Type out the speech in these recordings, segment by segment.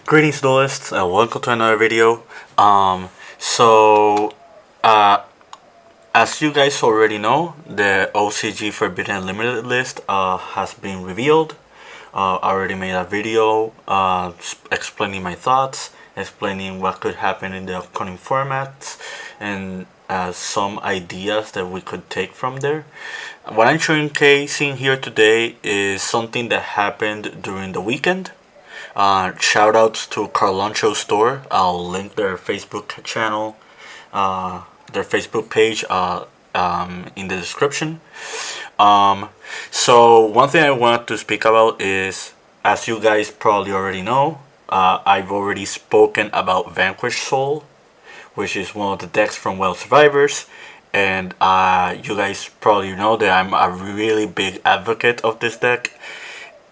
Greetings, duelists, and welcome to another video. Um, so, uh, as you guys already know, the OCG Forbidden Limited list has been revealed. I already made a video explaining my thoughts, explaining what could happen in the upcoming formats, and some ideas that we could take from there. What I'm showcasing here today is something that happened during the weekend. Shout outs to Carloncho Store. I'll link their Facebook channel, their Facebook page in the description. So one thing I want to speak about is, as you guys probably already know, I've already spoken about Vanquish Soul, which is one of the decks from Well Survivors. And you guys probably know that I'm a really big advocate of this deck.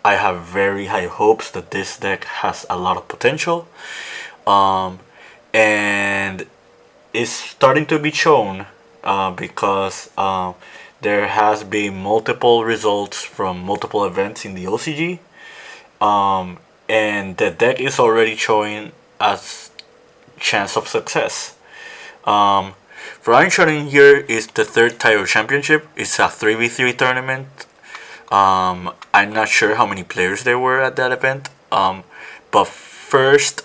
I have very high hopes that this deck has a lot of potential, and it's starting to be shown because there has been multiple results from multiple events in the OCG, and the deck is already showing as chance of success. What I'm showing here is the third title championship. It's a 3v3 tournament. I'm not sure how many players there were at that event, but first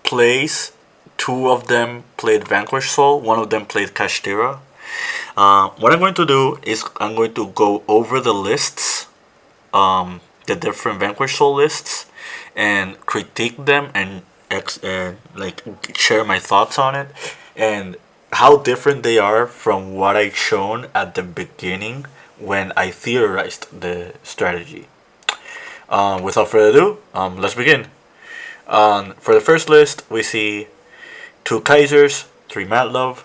place, two of them played Vanquish Soul, one of them played Kashtira. What I'm going to do is I'm going to go over the lists, the different Vanquish Soul lists, and critique them and share my thoughts on it and how different they are from what I shown at the beginning when I theorized the strategy. Without further ado, let's begin. For the first list, we see 2 Kaisers, 3 Matlov,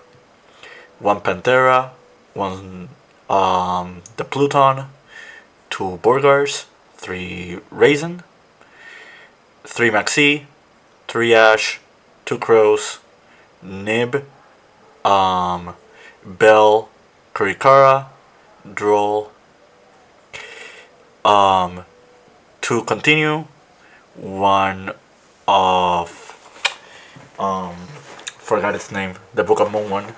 1 Panthera, 1 the Pluton, 2 Borgars, 3 Raisin, 3 Maxi, 3 Ash, 2 Crows, Nib, Bell, Kurikara, Droll, 2 Continue, 1 of forgot its name, the Book of Moon one,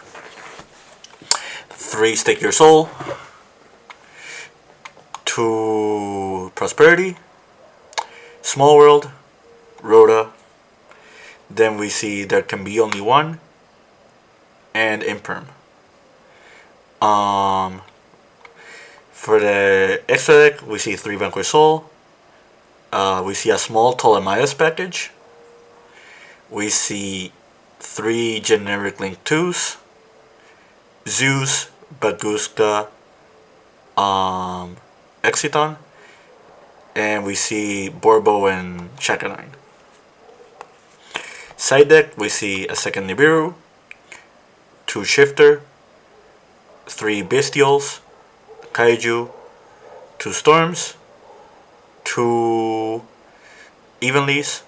3 Stake Your Soul, 2 Prosperity, Small World, Rhoda. Then we see There Can Be Only One, and Imperm. For the extra deck, we see 3 Vanquish Soul. We see a small Ptolemaeus package. We see 3 generic Link 2s. Zeus, Baguska, Exiton. And we see Borbo and Shakanine. Side deck, we see a second Nibiru, 2 Shifter, 3 Bestials, Kaiju, 2 Storms, 2 Evenlies,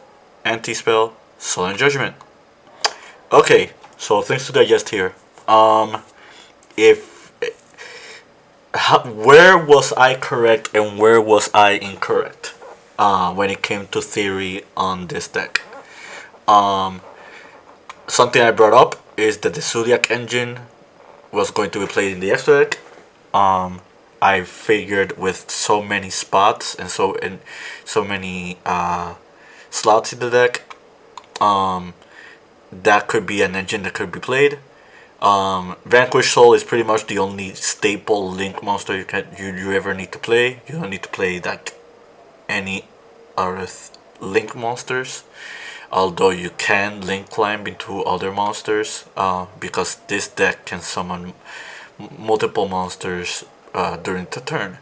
Anti-Spell, Sullen Judgment. Okay, so things to digest here. Where was I correct and where was I incorrect when it came to theory on this deck? Something I brought up is that the Zodiac engine was going to be played in the extra deck. I figured with so many spots and so many slots in the deck, that could be an engine that could be played. Vanquish Soul is pretty much the only staple Link monster you ever need to play. You don't need to play like any other Link monsters, although you can Link climb into other monsters because this deck can summon multiple monsters during the turn.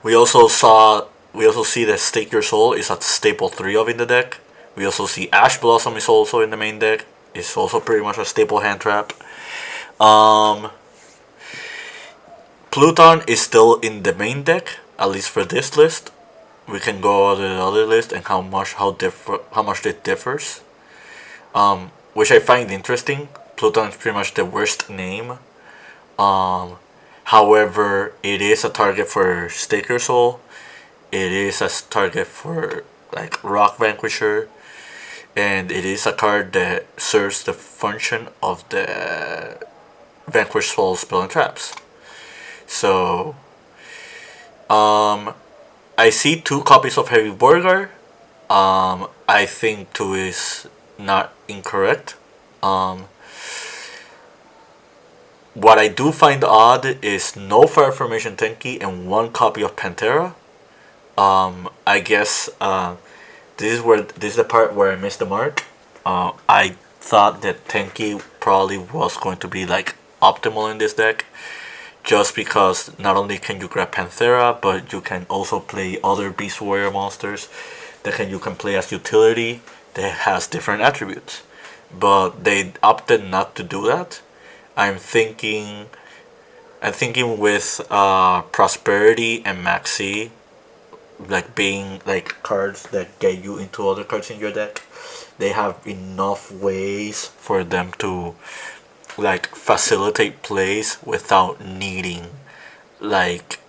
We also see that Stake Your Soul is a staple 3 of in the deck. We also see Ash Blossom is also in the main deck. It's also pretty much a staple hand trap. Pluton is still in the main deck, at least for this list. We can go over the other list and how much it differs, which I find interesting. Pluton is pretty much the worst name. However, it is a target for Stake Your Soul, it is a target for like Rock Vanquisher, and it is a card that serves the function of the Vanquish Soul spell and traps. So, I see 2 copies of Heavy Borgar. I think 2 is not incorrect. Um, what I do find odd is no Fire Formation Tenki and 1 copy of Pantera. I guess this is the part where I missed the mark. I thought that Tenki probably was going to be like optimal in this deck, just because not only can you grab Panthera, but you can also play other Beast Warrior monsters you can play as utility that has different attributes. But they opted not to do that. I'm thinking with Prosperity and Maxi like being like cards that get you into other cards in your deck, they have enough ways for them to like facilitate plays without needing like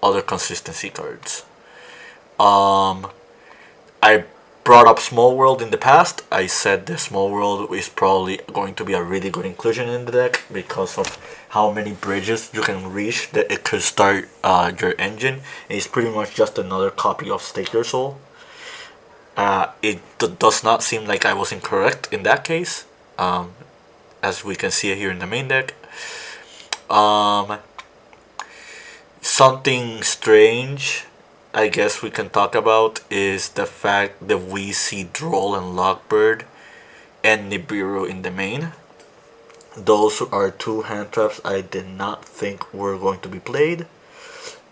other consistency cards. I brought up Small World in the past. I said the Small World is probably going to be a really good inclusion in the deck because of how many bridges you can reach that it could start your engine. It's pretty much just another copy of Stake Your Soul. It does not seem like I was incorrect in that case, as we can see it here in the main deck. Something strange I guess we can talk about is the fact that we see Droll and Lockbird and Nibiru in the main. Those are 2 hand traps I did not think were going to be played,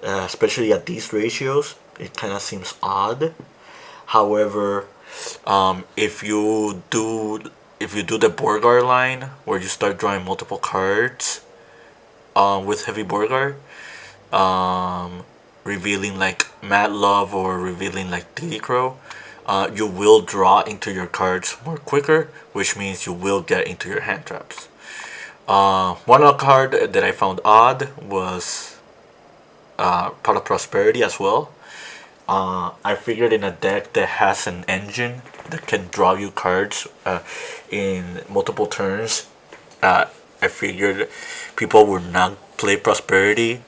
especially at these ratios. It kind of seems odd. However, if you do the Borgar line where you start drawing multiple cards with Heavy Borgar, revealing like Mad Love or revealing like Diddy Crow, you will draw into your cards more quicker, which means you will get into your hand traps. One other card that I found odd was part of Prosperity as well. I figured in a deck that has an engine that can draw you cards in multiple turns, I figured people would not play Prosperity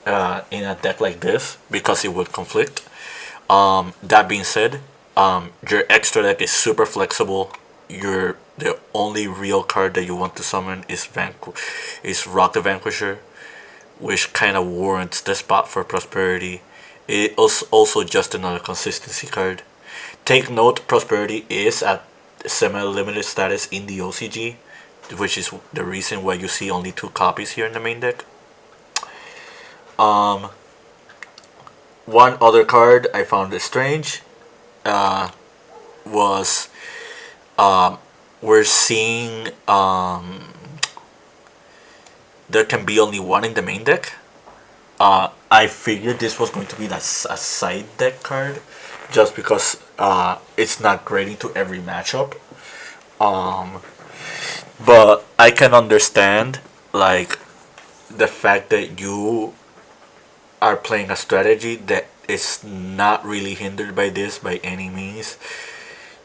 in a deck like this because it would conflict. That being said, your extra deck is super flexible. The only real card that you want to summon is Rock the Vanquisher, which kind of warrants the spot for Prosperity. It is also just another consistency card. Take note, Prosperity is at semi-limited status in the OCG, which is the reason why you see only 2 copies here in the main deck. One other card I found strange was we're seeing there can be only 1 in the main deck. I figured this was going to be a side deck card just because it's not great into every matchup. But I can understand like the fact that you are playing a strategy that is not really hindered by this by any means.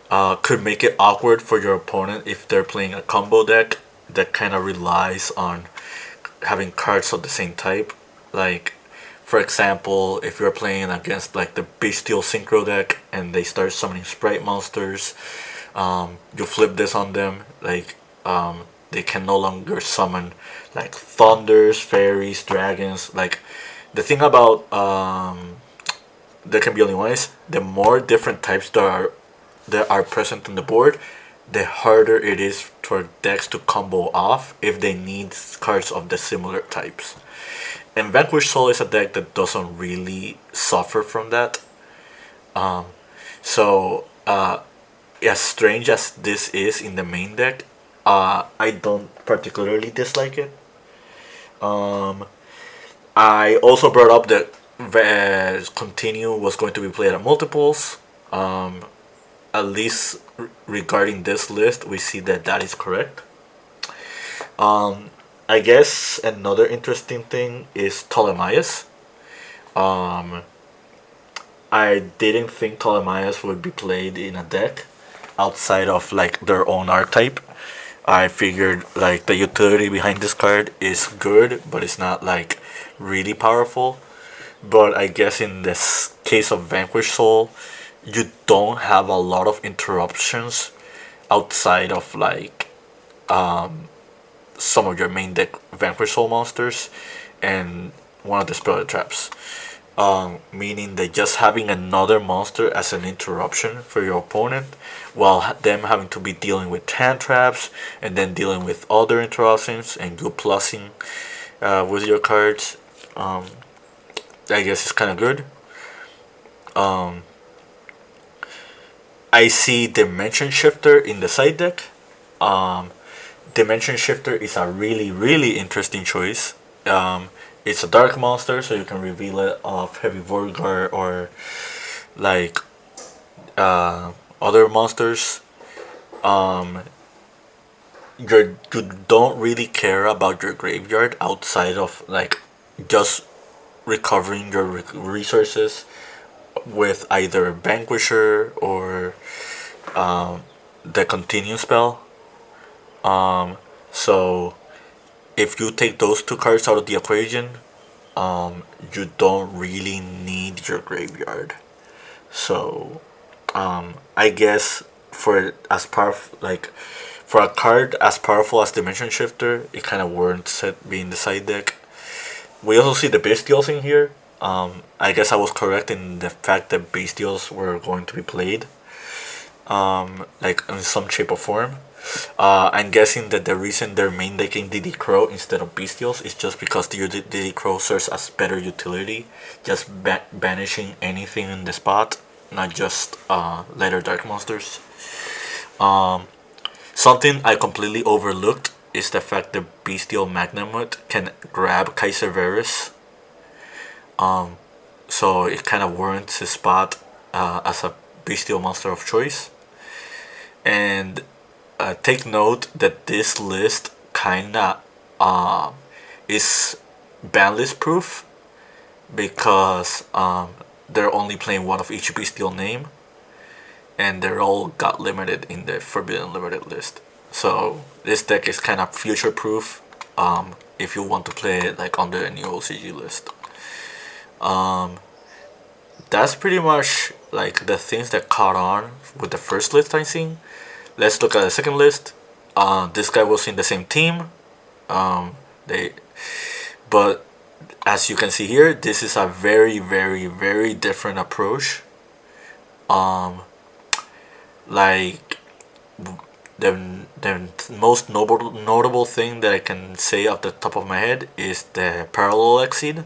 Could make it awkward for your opponent if they're playing a combo deck that kind of relies on having cards of the same type. Like, for example, if you're playing against like the Bestial Synchro deck and they start summoning Sprite monsters, you flip this on them, like they can no longer summon like thunders, fairies, dragons. Like, the thing about there can be only 1 is the more different types that are present on the board, the harder it is for decks to combo off if they need cards of the similar types. And Vanquish Soul is a deck that doesn't really suffer from that. So as strange as this is in the main deck, I don't particularly dislike it. I also brought up that Continue was going to be played at multiples. At least regarding this list, we see that is correct. I guess another interesting thing is Ptolemaeus. I didn't think Ptolemaios would be played in a deck outside of like their own archetype. I figured like the utility behind this card is good, but it's not like really powerful. But I guess in this case of Vanquish Soul, you don't have a lot of interruptions outside of like some of your main deck Vanquish Soul monsters and one of the Spirit Traps. Meaning that just having another monster as an interruption for your opponent, while them having to be dealing with hand traps and then dealing with other interruptions and you plussing with your cards, I guess it's kind of good. I see Dimension Shifter in the side deck. Dimension Shifter is a really interesting choice. It's a dark monster, so you can reveal it off Heavy Vorgar or like other monsters. You don't really care about your graveyard outside of like just recovering your resources with either Vanquisher or the Continue spell. So if you take those two cards out of the equation, you don't really need your graveyard. So I guess for as powerful like for a card as powerful as Dimension Shifter, it kind of warrants it being the side deck. We also see the Bestials in here. I guess I was correct in the fact that Bestials were going to be played, like in some shape or form. I'm guessing that the reason they're main decking DD Crow instead of Bestials is just because the DD Crow serves as better utility, just banishing anything in the spot, not just later dark monsters. Something I completely overlooked is the fact that Bestial Magnamut can grab Kaiser Varus. So it kind of warrants his spot as a Bestial monster of choice. And take note that this list kinda is banlist proof because they're only playing one of each bestial name, and they're all got limited in the Forbidden Limited list. So this deck is kind of future proof if you want to play it like on the new OCG list. That's pretty much like the things that caught on with the first list I seen. Let's look at the second list. This guy was in the same team. But as you can see here, this is a very different approach. Like the most notable thing that I can say off the top of my head is the Parallel Exceed.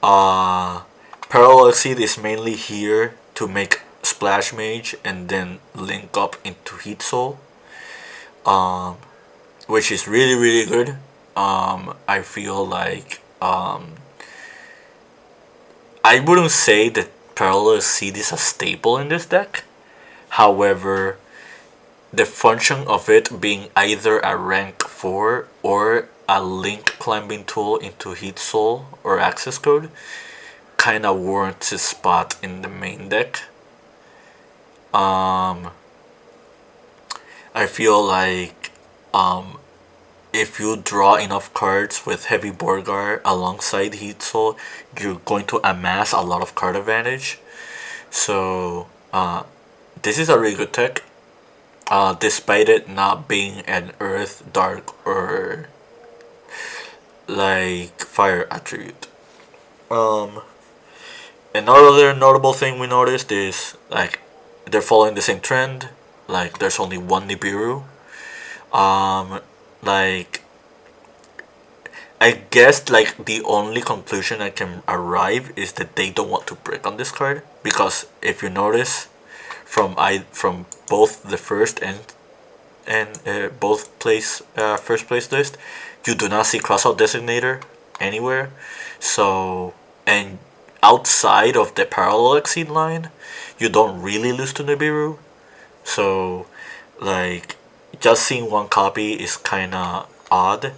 Parallel Exceed is mainly here to make Splash Mage and then link up into Heat Soul, which is really good. I feel like I wouldn't say that Parallel Exceed is a staple in this deck. However, the function of it being either a rank 4 or a link climbing tool into Heat Soul or Access Code kinda warrants its spot in the main deck. I feel like if you draw enough cards with Heavy Borgar alongside Heat Soul, you're going to amass a lot of card advantage. So this is a really good tech, despite it not being an Earth, Dark, or like Fire attribute. Another notable thing we noticed is like they're following the same trend. Like there's only one Nibiru. Like I guess like the only conclusion I can arrive is that they don't want to brick on this card, because if you notice from both the first and both place first place list, you do not see Crossout Designator anywhere. So, and outside of the Parallel Exceed line, you don't really lose to Nibiru. So like just seeing one copy is kinda odd.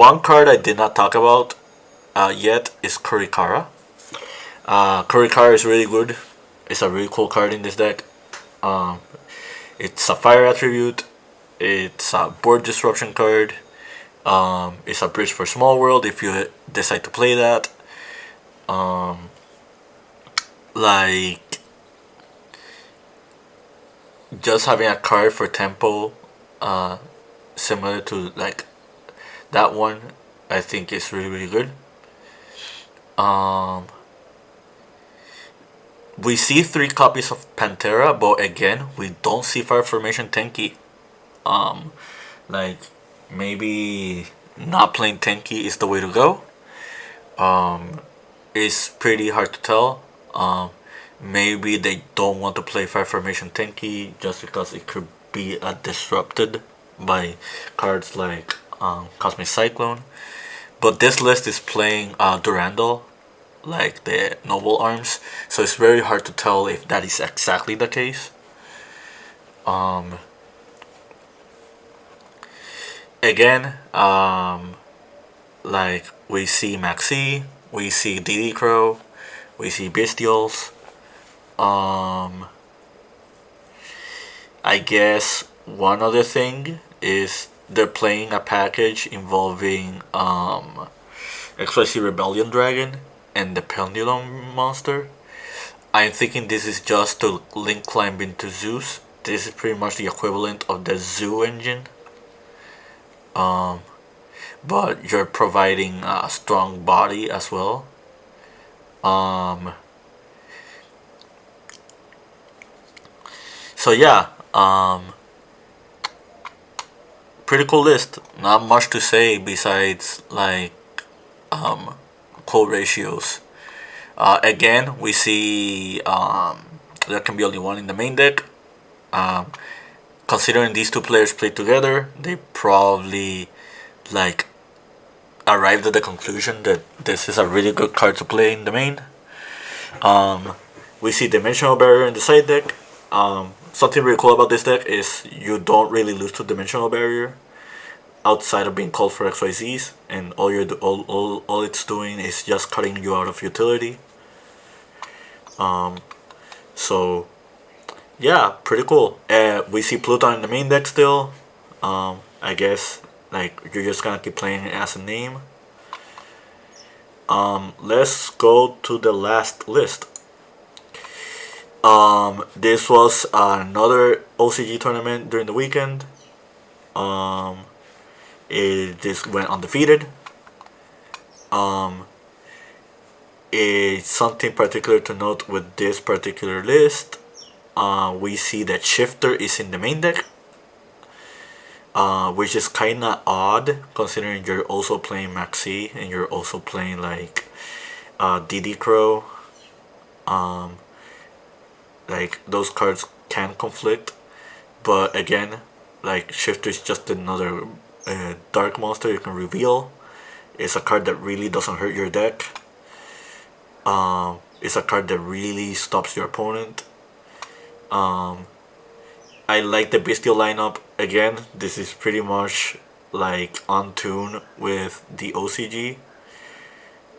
One card I did not talk about yet is Kurikara. Curry card is really good. It's a really cool card in this deck. Um, it's a fire attribute. It's a board disruption card. It's a bridge for small world if you decide to play that. Like just having a card for tempo, similar to like that one, I think is really good. Um, we see 3 copies of Pantera, but again, we don't see Fire Formation Tenki. Um, like maybe not playing Tenki is the way to go. It's pretty hard to tell. Maybe they don't want to play Fire Formation Tenki just because it could be disrupted by cards like Cosmic Cyclone. But this list is playing Durandal, like the Noble Arms, so it's very hard to tell if that is exactly the case. Again, like we see Maxi, we see DD Crow, we see Bestials. I guess one other thing is they're playing a package involving XYZ Rebellion Dragon and the Pendulum Monster. I'm thinking this is just to link climb into Zeus. This is pretty much the equivalent of the Zoo engine. But you're providing a strong body as well. So yeah, pretty cool list. Not much to say besides like quote ratios. Again, we see there can be only one in the main deck. Considering these two players played together, they probably like arrived at the conclusion that this is a really good card to play in the main. We see Dimensional Barrier in the side deck. Something really cool about this deck is you don't really lose to Dimensional Barrier outside of being called for XYZs, and all it's doing is just cutting you out of utility. So yeah, pretty cool. We see Pluton in the main deck still. I guess like you're just gonna keep playing it as a name. Let's go to the last list. This was another OCG tournament during the weekend. This went undefeated. It's something particular to note with this particular list. We see that Shifter is in the main deck, which is kinda odd considering you're also playing Maxi and you're also playing like DD Crow. Like those cards can conflict, but again, like Shifter is just another dark monster you can reveal. It's a card that really doesn't hurt your deck. It's a card that really stops your opponent. I like the Bestial lineup. Again, this is pretty much like on tune with the OCG.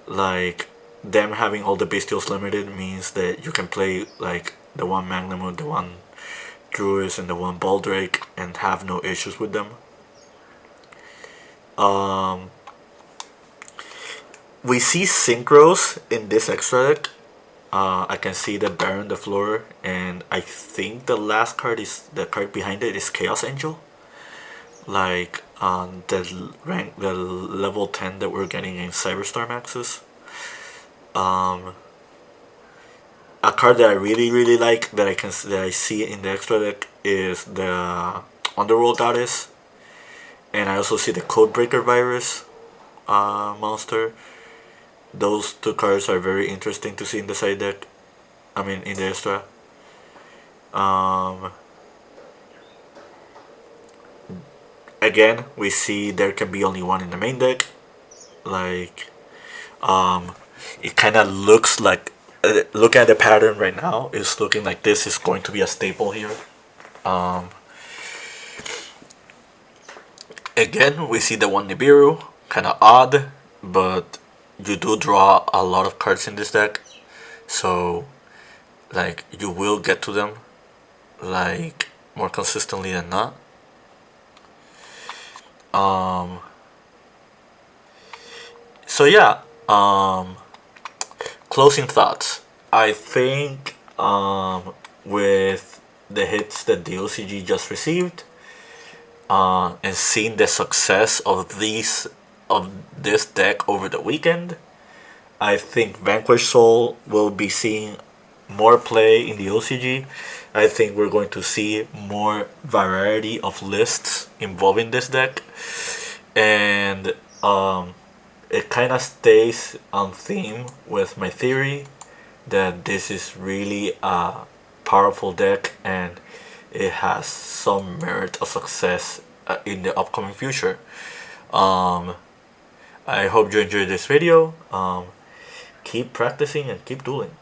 Like them having all the Bestials limited means that you can play like the one Magnamut, the one Druis, and the one Baldrake and have no issues with them. We see Synchros in this extra deck. I can see the Baron on the floor, and I think the last card is the card behind it is Chaos Angel. Like the level 10 that we're getting in Cyberstar Maxes. A card that I really like that I see in the extra deck is the Underworld Goddess, and I also see the Codebreaker Virus monster. Those two cards are very interesting to see in the side deck. I mean, in the extra. Again, we see there can be only one in the main deck. Like, it kind of looks like, looking at the pattern right now, it's looking like this is going to be a staple here. Again, we see the one Nibiru, kind of odd, but you do draw a lot of cards in this deck, So like you will get to them like more consistently than not. Um, so yeah, closing thoughts. I think with the hits that the OCG just received, and seeing the success of this deck over the weekend, I think Vanquish Soul will be seeing more play in the OCG. I think we're going to see more variety of lists involving this deck, and it kind of stays on theme with my theory that this is really a powerful deck and it has some merit of success in the upcoming future. Um, I hope you enjoyed this video. Keep practicing and keep dueling.